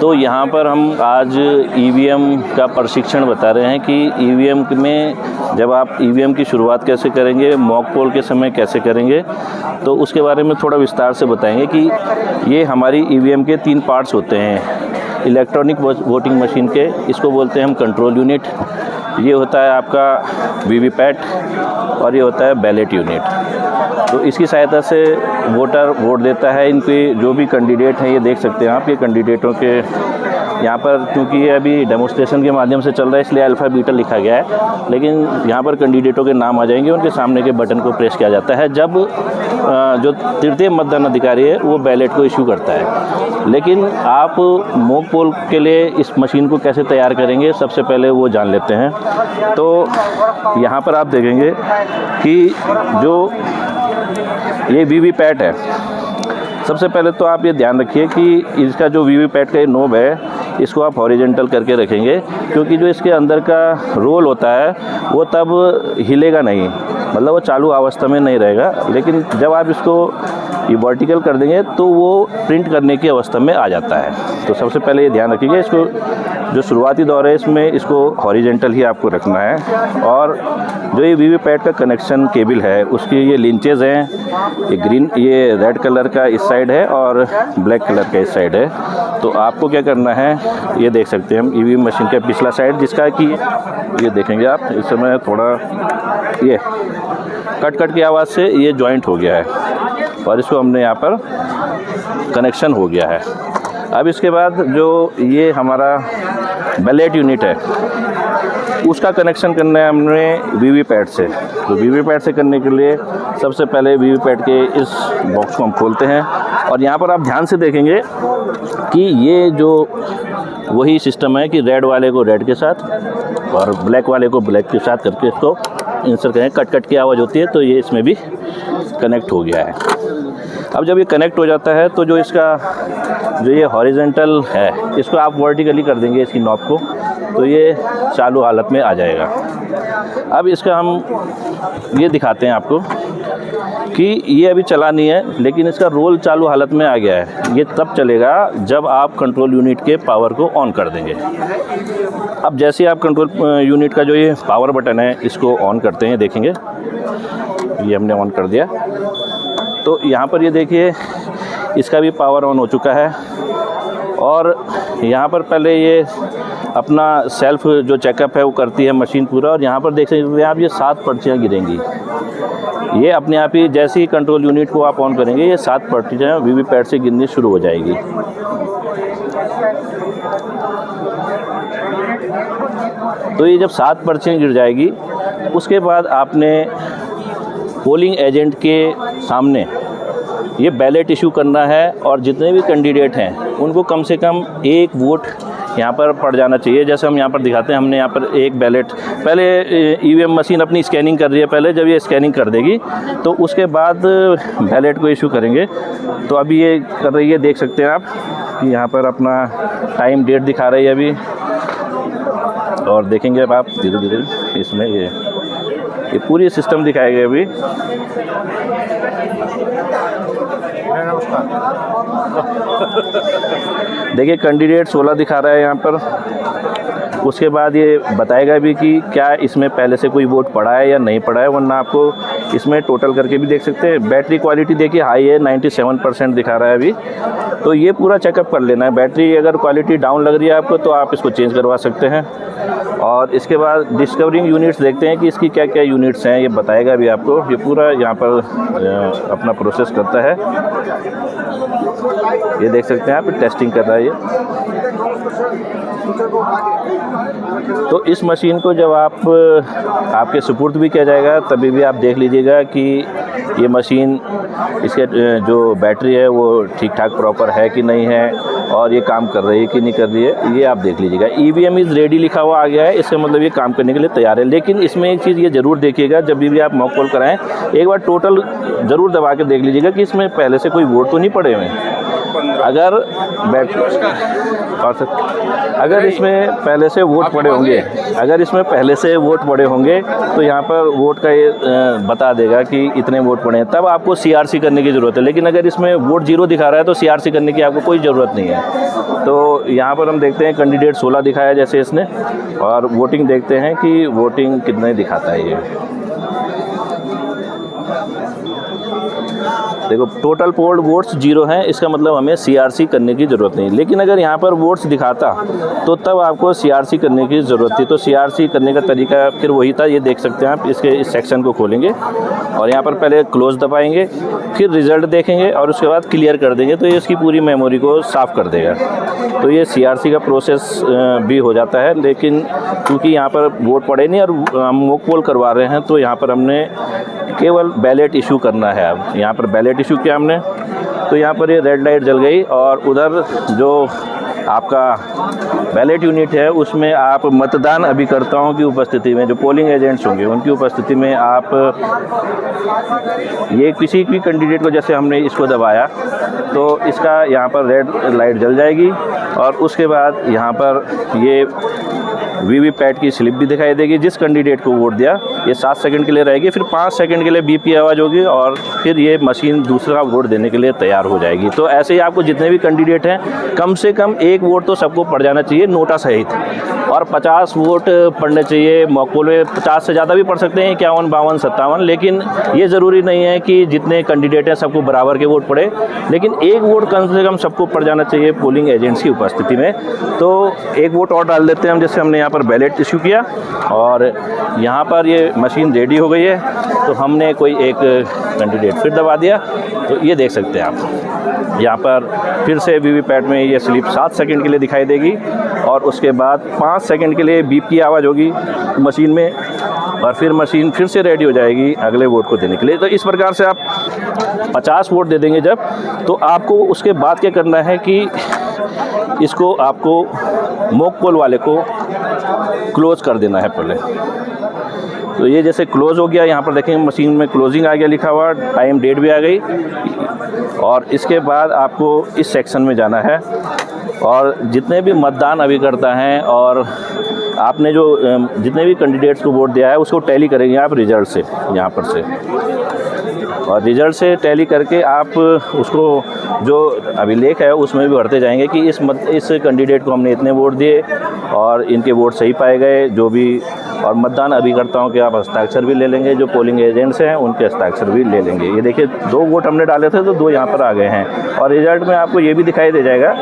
तो यहाँ पर हम आज ईवीएम का प्रशिक्षण बता रहे हैं कि ईवीएम में जब आप ईवीएम की शुरुआत कैसे करेंगे, मॉक पोल के समय कैसे करेंगे, तो उसके बारे में थोड़ा विस्तार से बताएंगे कि ये हमारी ईवीएम के 3 पार्ट्स होते हैं। इलेक्ट्रॉनिक वोटिंग मशीन के, इसको बोलते हैं हम कंट्रोल यूनिट, ये होता है आपका वीवीपैट और ये होता है बैलेट यूनिट। तो इसकी सहायता से वोटर वोट देता है। इनके जो भी कैंडिडेट हैं, ये देख सकते हैं आप, ये कैंडिडेटों के यहाँ पर, क्योंकि ये अभी डेमोस्ट्रेशन के माध्यम से चल रहा है इसलिए अल्फ़ा बीटा लिखा गया है, लेकिन यहाँ पर कैंडिडेटों के नाम आ जाएंगे, उनके सामने के बटन को प्रेस किया जाता है जब जो तृतीय मतदान अधिकारी है वो बैलेट को इशू करता है। लेकिन आप मॉक पोल के लिए इस मशीन को कैसे तैयार करेंगे, सबसे पहले वो जान लेते हैं। तो यहाँ पर आप देखेंगे कि जो ये वीवीपैट है, सबसे पहले तो आप ये ध्यान रखिए कि इसका जो वीवीपैट का ये नोब है, इसको आप हॉरिजेंटल करके रखेंगे, क्योंकि जो इसके अंदर का रोल होता है वो तब हिलेगा नहीं, मतलब वो चालू अवस्था में नहीं रहेगा। लेकिन जब आप इसको ये वर्टिकल कर देंगे तो वो प्रिंट करने की अवस्था में आ जाता है। तो सबसे पहले ये ध्यान रखिएगा, इसको जो शुरुआती दौर है इसमें इसको हॉरिजेंटल ही आपको रखना है। और जो ये वीवीपैट का कनेक्शन केबल है, उसकी ये लिंचेज़ हैं, ये ग्रीन, ये रेड कलर का इस साइड है और ब्लैक कलर का इस साइड है। तो आपको क्या करना है, ये देख सकते हैं हम ईवीएम मशीन का पिछला साइड, जिसका कि ये देखेंगे आप, इस समय थोड़ा ये कट की आवाज़ से ये जॉइंट हो गया है और इसको हमने यहाँ पर कनेक्शन हो गया है। अब इसके बाद जो ये हमारा बैलेट यूनिट है, उसका कनेक्शन करना है हमने वीवीपैट से। तो वीवीपैट से करने के लिए सबसे पहले वीवीपैट के इस बॉक्स को हम खोलते हैं और यहाँ पर आप ध्यान से देखेंगे कि ये जो वही सिस्टम है कि रेड वाले को रेड के साथ और ब्लैक वाले को ब्लैक के साथ करके इसको इंसर्ट करें। कट की आवाज़ होती है, तो ये इसमें भी कनेक्ट हो गया है। अब जब ये कनेक्ट हो जाता है तो जो इसका जो ये हॉरिजेंटल है, इसको आप वर्टिकली कर देंगे इसकी नॉब को, तो ये चालू हालत में आ जाएगा। अब इसका हम ये दिखाते हैं आपको कि ये अभी चला नहीं है, लेकिन इसका रोल चालू हालत में आ गया है। ये तब चलेगा जब आप कंट्रोल यूनिट के पावर को ऑन कर देंगे। अब जैसे आप कंट्रोल यूनिट का जो ये पावर बटन है, इसको ऑन करते हैं, देखेंगे ये हमने ऑन कर दिया। तो यहाँ पर ये देखिए, इसका भी पावर ऑन हो चुका है और यहाँ पर पहले ये अपना सेल्फ जो चेकअप है वो करती है मशीन पूरा। और यहाँ पर देख सकते हैं आप, ये 7 पर्चियाँ गिरेंगी। ये अपने आप ही जैसे ही कंट्रोल यूनिट को आप ऑन करेंगे, ये 7 पर्चियाँ वीवीपैट से गिरनी शुरू हो जाएगी। तो ये जब 7 पर्चियाँ गिर जाएगी, उसके बाद आपने पोलिंग एजेंट के सामने ये बैलेट इशू करना है और जितने भी कैंडिडेट हैं उनको कम से कम 1 वोट यहाँ पर पड़ जाना चाहिए। जैसे हम यहाँ पर दिखाते हैं, हमने यहाँ पर एक बैलेट, पहले ईवीएम मशीन अपनी स्कैनिंग कर रही है, पहले जब ये स्कैनिंग कर देगी तो उसके बाद बैलेट को इशू करेंगे। तो अभी ये कर रही है, देख सकते हैं आप कि यहाँ पर अपना टाइम डेट दिखा रही है अभी। और देखेंगे अब आप धीरे धीरे इसमें ये पूरी सिस्टम दिखाएगा अभी। देखिए कैंडिडेट 16 दिखा रहा है यहाँ पर। उसके बाद ये बताएगा भी कि क्या इसमें पहले से कोई वोट पड़ा है या नहीं पड़ा है, वरना आपको इसमें टोटल करके भी देख सकते हैं। बैटरी क्वालिटी देखिए हाई है, 97% दिखा रहा है अभी। तो ये पूरा चेकअप कर लेना है। बैटरी अगर क्वालिटी डाउन लग रही है आपको तो आप इसको चेंज करवा सकते हैं। और इसके बाद डिस्कवरिंग यूनिट्स देखते हैं कि इसकी क्या क्या यूनिट्स हैं, ये बताएगा भी आपको। ये पूरा यहाँ पर अपना प्रोसेस करता है, ये देख सकते हैं आप, टेस्टिंग कर रहा है ये। तो इस मशीन को जब आपके सुपुर्द भी किया जाएगा, तभी भी आप देख लीजिएगा कि ये मशीन, इसके जो बैटरी है वो ठीक ठाक प्रॉपर है कि नहीं है और ये काम कर रही है कि नहीं कर रही है, ये आप देख लीजिएगा। ईवीएम इज़ रेडी लिखा हुआ आ गया है, इसका मतलब ये काम करने के लिए तैयार है। लेकिन इसमें एक चीज़ ये ज़रूर देखिएगा, जब भी आप मॉक पोल कराएं, एक बार टोटल ज़रूर दबा के देख लीजिएगा कि इसमें पहले से कोई वोट तो नहीं पड़े हुए हैं। अगर इसमें पहले से वोट पड़े होंगे, तो यहाँ पर वोट का ये बता देगा कि इतने वोट पड़े हैं, तब आपको CRC करने की ज़रूरत है। लेकिन अगर इसमें वोट 0 दिखा रहा है तो CRC करने की आपको कोई ज़रूरत नहीं है। तो यहाँ पर हम देखते हैं कैंडिडेट 16 दिखाया जैसे इसने, और वोटिंग देखते हैं कि वोटिंग कितने दिखाता है ये। देखो टोटल पोल्ड वोट्स 0 हैं, इसका मतलब हमें CRC करने की ज़रूरत नहीं। लेकिन अगर यहाँ पर वोट्स दिखाता तो तब आपको CRC करने की ज़रूरत थी। तो CRC करने का तरीका फिर वही था, ये देख सकते हैं आप। इसके इस सेक्शन को खोलेंगे और यहाँ पर पहले क्लोज दबाएंगे, फिर रिज़ल्ट देखेंगे और उसके बाद क्लियर कर देंगे, तो ये इसकी पूरी मेमोरी को साफ़ कर देगा। तो ये CRC का प्रोसेस भी हो जाता है। लेकिन क्योंकि यहाँ पर वोट पड़े नहीं और हम मॉक पोल करवा रहे हैं, तो यहाँ पर हमने केवल बैलेट इशू करना है। अब यहाँ पर बैलेट इशू किया हमने, तो यहाँ पर ये रेड लाइट जल गई और उधर जो आपका बैलेट यूनिट है उसमें आप मतदान अभिकर्ताओं की उपस्थिति में, जो पोलिंग एजेंट्स होंगे उनकी उपस्थिति में आप ये किसी भी कैंडिडेट को, जैसे हमने इसको दबाया तो इसका यहाँ पर रेड लाइट जल जाएगी और उसके बाद यहाँ पर ये वीवीपैट की स्लिप भी दिखाई देगी। जिस कैंडिडेट को वोट दिया ये 7 सेकंड के लिए रहेगी, फिर 5 सेकंड के लिए बीप की आवाज़ होगी और फिर ये मशीन दूसरा वोट देने के लिए तैयार हो जाएगी। तो ऐसे ही आपको जितने भी कैंडिडेट हैं कम से कम 1 वोट तो सबको पड़ जाना चाहिए नोटा सहित, और 50 वोट पड़ने चाहिए। मॉक पोल में 50 से ज़्यादा भी पड़ सकते हैं, 51, 52, 57, लेकिन ये ज़रूरी नहीं है कि जितने कैंडिडेट हैं सबको बराबर के वोट पड़े, लेकिन 1 वोट कम से कम सबको पड़ जाना चाहिए पोलिंग एजेंट्स की उपस्थिति में। तो 1 वोट और डाल देते हैं हम, जैसे हमने यहाँ पर बैलेट इशू किया और यहाँ पर ये मशीन रेडी हो गई है, तो हमने कोई एक कैंडिडेट फिर दबा दिया। तो ये देख सकते हैं आप, यहाँ पर फिर से वीवीपैट में ये स्लिप 7 सेकंड के लिए दिखाई देगी और उसके बाद 5 सेकंड के लिए बीप की आवाज़ होगी मशीन में और फिर मशीन फिर से रेडी हो जाएगी अगले वोट को देने के लिए। तो इस प्रकार से आप 50 वोट दे देंगे जब, तो आपको उसके बाद क्या करना है कि इसको आपको मॉक पोल वाले को क्लोज कर देना है पहले। तो ये जैसे क्लोज़ हो गया, यहाँ पर देखेंगे मशीन में क्लोजिंग आ गया लिखा हुआ, टाइम डेट भी आ गई। और इसके बाद आपको इस सेक्शन में जाना है और जितने भी मतदान अभिकर्ता हैं और आपने जो जितने भी कैंडिडेट्स को वोट दिया है उसको टैली करेंगे आप रिजल्ट से, यहाँ पर से, और रिजल्ट से टैली करके आप उसको जो अभिलेख है उसमें भी भरते जाएंगे कि इस कैंडिडेट को हमने इतने वोट दिए और इनके वोट सही पाए गए जो भी, और मतदान अभिकर्ताओं के आप हस्ताक्षर भी ले लेंगे, जो पोलिंग एजेंट्स हैं उनके हस्ताक्षर भी ले लेंगे। ये देखिए 2 वोट हमने डाले थे तो 2 यहाँ पर आ गए हैं और रिजल्ट में आपको ये भी दिखाई दे जाएगा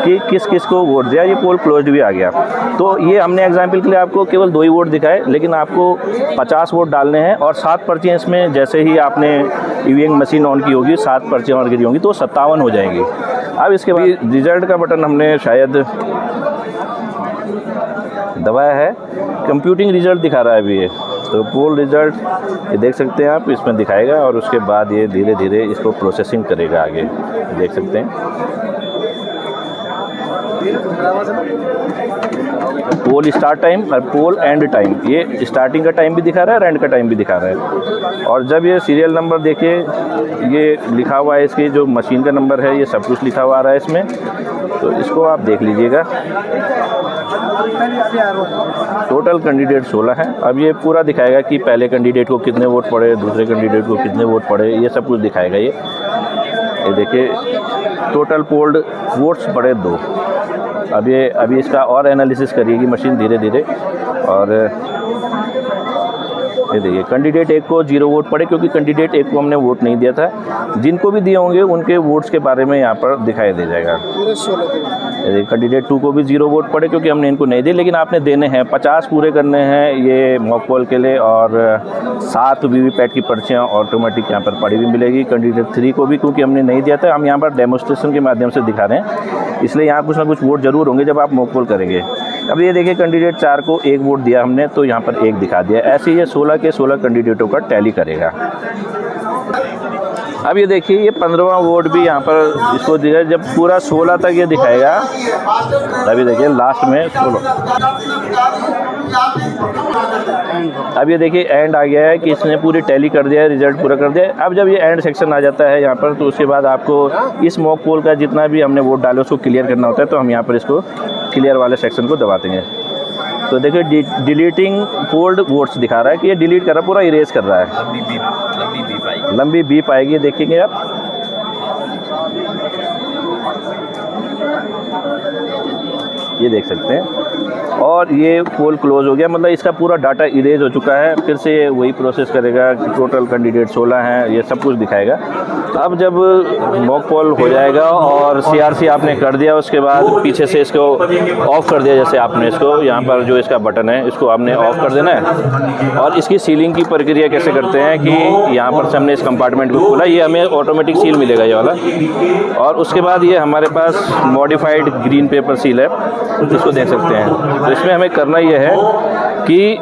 कि किस किस को वोट दिया। ये पोल क्लोज्ड भी आ गया। तो ये हमने एग्जाम्पल के लिए आपको केवल 2 ही वोट दिखाए, लेकिन आपको 50 वोट डालने हैं और 7 पर्चियाँ इसमें जैसे ही आपने ईवीएम मशीन ऑन की होगी 7 पर्चियाँ ऑन की होंगी तो 57 हो जाएंगी। अब इसके बाद रिजल्ट का बटन हमने शायद दबाया है, कंप्यूटिंग रिजल्ट दिखा रहा है अभी ये। तो पोल रिजल्ट ये देख सकते हैं आप, इसमें दिखाएगा और उसके बाद ये धीरे धीरे इसको प्रोसेसिंग करेगा आगे, देख सकते हैं। पोल स्टार्ट टाइम और पोल एंड टाइम, ये स्टार्टिंग का टाइम भी दिखा रहा है और एंड का टाइम भी दिखा रहा है। और जब ये सीरियल नंबर देखिए ये लिखा हुआ है, इसकी जो मशीन का नंबर है ये सब कुछ लिखा हुआ आ रहा है इसमें, तो इसको आप देख लीजिएगा। टोटल कैंडिडेट 16 हैं। अब ये पूरा दिखाएगा कि पहले कैंडिडेट को कितने वोट पड़े, दूसरे कैंडिडेट को कितने वोट पड़े, ये सब कुछ दिखाएगा ये देखिए टोटल पोल्ड वोट्स पड़े 2। अभी इसका और एनालिसिस करिएगी मशीन धीरे धीरे। और ये देखिए कैंडिडेट 1 को 0 वोट पड़े क्योंकि कैंडिडेट 1 को हमने वोट नहीं दिया था। जिनको भी दिए होंगे उनके वोट्स के बारे में यहाँ पर दिखाई दे जाएगा। कैंडिडेट 2 को भी 0 वोट पड़े क्योंकि हमने इनको नहीं दिए, लेकिन आपने देने हैं 50 पूरे करने हैं ये मॉक पोल के लिए, और 7 वीवीपैट की पर्चियाँ ऑटोमेटिक यहाँ पर पड़ी हुई मिलेगी। कैंडिडेट 3 को भी क्योंकि हमने नहीं दिया था, हम यहाँ पर डेमोस्ट्रेशन के माध्यम से दिखा रहे हैं, इसलिए यहाँ कुछ ना कुछ वोट जरूर होंगे जब आप मॉक पोल करेंगे। अब ये देखिए कैंडिडेट 4 को 1 वोट दिया हमने तो यहाँ पर 1 दिखा दिया। ऐसे ये 16 के 16 कैंडिडेटों का टैली करेगा। अब ये देखिए ये 15वां वोट भी यहाँ पर इसको दिया, जब पूरा 16 तक ये दिखाएगा। अभी देखिए लास्ट में 16 अब ये देखिए एंड आ गया है कि इसने पूरी टैली कर दिया है, रिजल्ट पूरा कर दिया है। अब जब ये एंड सेक्शन आ जाता है यहाँ पर, तो उसके बाद आपको इस मॉक पोल का जितना भी हमने वोट डाले उसको क्लियर करना होता है। तो हम यहाँ पर इसको क्लियर वाले सेक्शन को दबा देंगे। तो देखिए डिलीटिंग पोल्ड वोट्स दिखा रहा है कि ये डिलीट कर रहा है, पूरा इरेज कर रहा है। लंबी बीप आएगी, देखेंगे आप। ये देख सकते हैं और ये पोल क्लोज हो गया, मतलब इसका पूरा डाटा इरेज हो चुका है। फिर से ये वही प्रोसेस करेगा कि टोटल कैंडिडेट 16 हैं, ये सब कुछ दिखाएगा। तो अब जब मॉक पोल हो जाएगा और सीआरसी आपने कर दिया, उसके बाद पीछे से इसको ऑफ़ कर दिया, जैसे आपने इसको यहाँ पर जो इसका बटन है इसको आपने ऑफ़ कर देना है। और इसकी सीलिंग की प्रक्रिया कैसे करते हैं कि यहाँ पर से हमने इस कंपार्टमेंट को खोला, ये हमें ऑटोमेटिक सील मिलेगा ये वाला। और उसके बाद ये हमारे पास मॉडिफाइड ग्रीन पेपर सील है, इसको देख सकते हैं। तो इसमें हमें करना ये है कि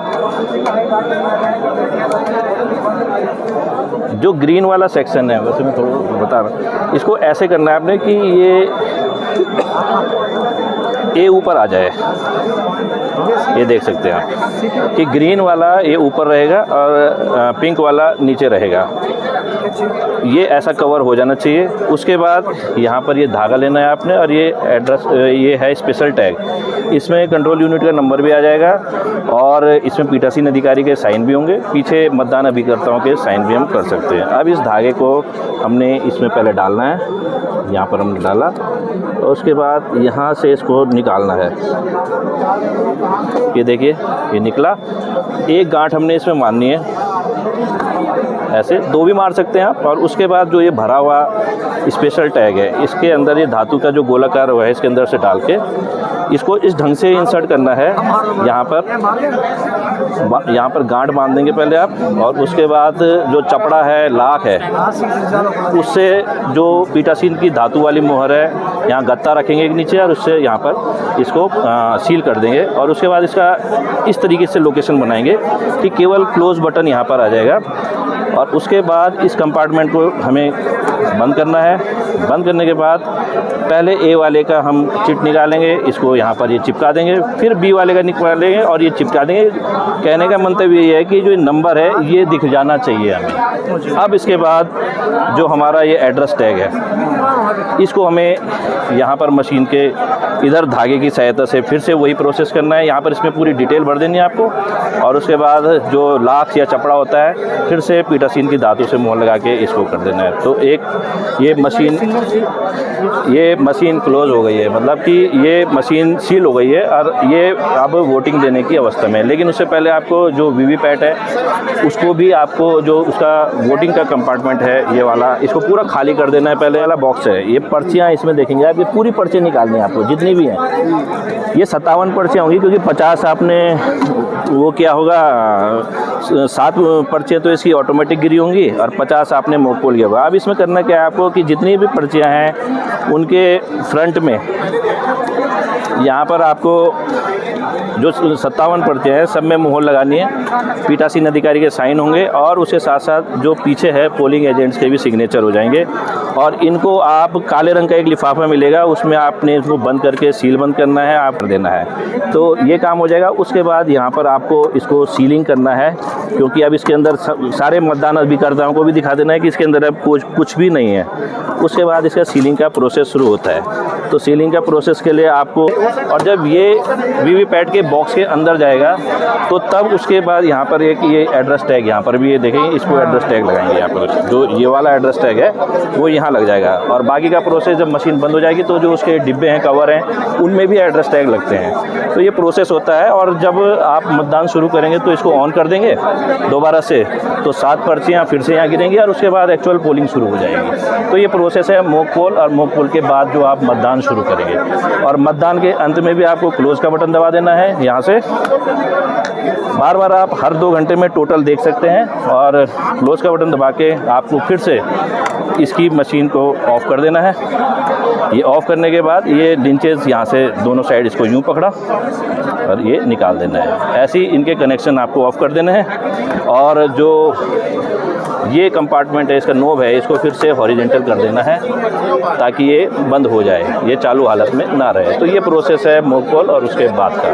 जो ग्रीन वाला सेक्शन है, वैसे मैं थोड़ा बता रहा हूँ, इसको ऐसे करना है आपने कि ये ऊपर आ जाए। ये देख सकते हैं आप कि ग्रीन वाला ये ऊपर रहेगा और पिंक वाला नीचे रहेगा। ये ऐसा कवर हो जाना चाहिए। उसके बाद यहाँ पर ये धागा लेना है आपने, और ये एड्रेस, ये है स्पेशल टैग। इसमें कंट्रोल यूनिट का नंबर भी आ जाएगा और इसमें पीठासीन अधिकारी के साइन भी होंगे, पीछे मतदान अभिकर्ताओं के साइन भी हम कर सकते हैं। अब इस धागे को हमने इसमें पहले डालना है, यहाँ पर हमने डाला, और उसके बाद यहाँ से इसको निकालना है। ये देखिए ये निकला। एक गांठ हमने इसमें मारनी है, ऐसे 2 भी मार सकते हैं आप। और उसके बाद जो ये भरा हुआ स्पेशल टैग है, इसके अंदर ये धातु का जो गोलाकार हुआ है, इसके अंदर से डाल के इसको इस ढंग से इंसर्ट करना है। यहाँ पर गांठ बांध देंगे पहले आप, और उसके बाद जो चपड़ा है, लाख है, उससे जो पीठासीन की धातु वाली मोहर है, यहाँ गत्ता रखेंगे एक नीचे, और उससे यहाँ पर इसको सील कर देंगे। और उसके बाद इसका इस तरीके से लोकेशन बनाएंगे कि केवल क्लोज बटन यहाँ पर आ जाएगा। और उसके बाद इस कंपार्टमेंट को हमें बंद करना है। बंद करने के बाद पहले ए वाले का हम चिट निकालेंगे, इसको यहाँ पर ये चिपका देंगे, फिर बी वाले का निकालेंगे और ये चिपका देंगे। कहने का मंतव्य ये है कि जो नंबर है ये दिख जाना चाहिए हमें। अब इसके बाद जो हमारा ये एड्रेस टैग है, इसको हमें यहाँ पर मशीन के इधर धागे की सहायता से फिर से वही प्रोसेस करना है। यहाँ पर इसमें पूरी डिटेल भर देनी है आपको, और उसके बाद जो लाख या चपड़ा होता है, फिर से पीठासीन की धातु से मोहर लगा के इसको कर देना है। तो एक ये मशीन क्लोज हो गई है, मतलब कि ये मशीन सील हो गई है और ये अब वोटिंग देने की अवस्था में है। लेकिन उससे पहले आपको जो वीवीपैट है, उसको भी आपको जो उसका वोटिंग का कंपार्टमेंट है ये वाला, इसको पूरा खाली कर देना है। पहले वाला बॉक्स है, ये पर्चियाँ इसमें देखेंगे आप, ये पूरी पर्चियाँ निकालनी है आपको, जितनी भी हैं। ये 57 पर्चियाँ होंगी, क्योंकि 50 आपने वो क्या होगा, 7 पर्चियाँ तो इसकी ऑटोमेटिक गिरी होंगी और 50 आपने मॉक पोल किया होगा। अब इसमें करना क्या है आपको कि जितनी भी पर्चियाँ हैं उनके फ्रंट में यहाँ पर आपको जो 57 पर्चियाँ हैं सब में मोहर लगानी है। पीठासीन अधिकारी के साइन होंगे और उसके साथ साथ जो पीछे है पोलिंग एजेंट्स के भी सिग्नेचर हो जाएंगे। और इनको आप काले रंग का एक लिफाफा मिलेगा, उसमें आपने इसको बंद करके सील बंद करना है, आप देना है। तो ये काम हो जाएगा। उसके बाद यहाँ पर आपको इसको सीलिंग करना है, क्योंकि अब इसके अंदर सारे मतदान अभिकर्ताओं को भी दिखा देना है कि इसके अंदर अब कुछ भी नहीं है। उसके बाद इसका सीलिंग का प्रोसेस शुरू होता है। तो सीलिंग का प्रोसेस के लिए आपको, और जब ये वीवीपैट के बॉक्स के अंदर जाएगा तो तब उसके बाद यहाँ पर एक ये एड्रेस टैग, यहाँ पर भी ये देखेंगे, इसको एड्रेस टैग लगाएंगे। यहाँ पर जो ये वाला एड्रेस टैग है वो यहाँ लग जाएगा। और बाकी का प्रोसेस जब मशीन बंद हो जाएगी तो जो उसके डिब्बे हैं, कवर हैं, उनमें भी एड्रेस टैग लगते हैं। तो ये प्रोसेस होता है। और जब आप मतदान शुरू करेंगे तो इसको ऑन कर देंगे दोबारा से, तो 7 पर्चियाँ फिर से यहाँ गिरेंगी और उसके बाद एक्चुअल पोलिंग शुरू हो जाएगी। तो ये प्रोसेस है मॉक पोल, और मॉक पोल के बाद जो आप मतदान शुरू करेंगे। और मतदान के अंत में भी आपको क्लोज का बटन दबा देना है। यहाँ से बार बार आप हर 2 घंटे में टोटल देख सकते हैं, और क्लोज का बटन दबा के आपको फिर से इसकी मशीन को ऑफ़ कर देना है। ये ऑफ़ करने के बाद ये लिंचेस यहाँ से दोनों साइड इसको यूँ पकड़ा और ये निकाल देना है। ऐसे ही इनके कनेक्शन आपको ऑफ़ कर देने हैं। और जो ये कंपार्टमेंट है, इसका नोब है, इसको फिर से हॉरिजेंटल कर देना है ताकि ये बंद हो जाए, ये चालू हालत में ना रहे। तो ये प्रोसेस है मॉक पोल और उसके बाद का।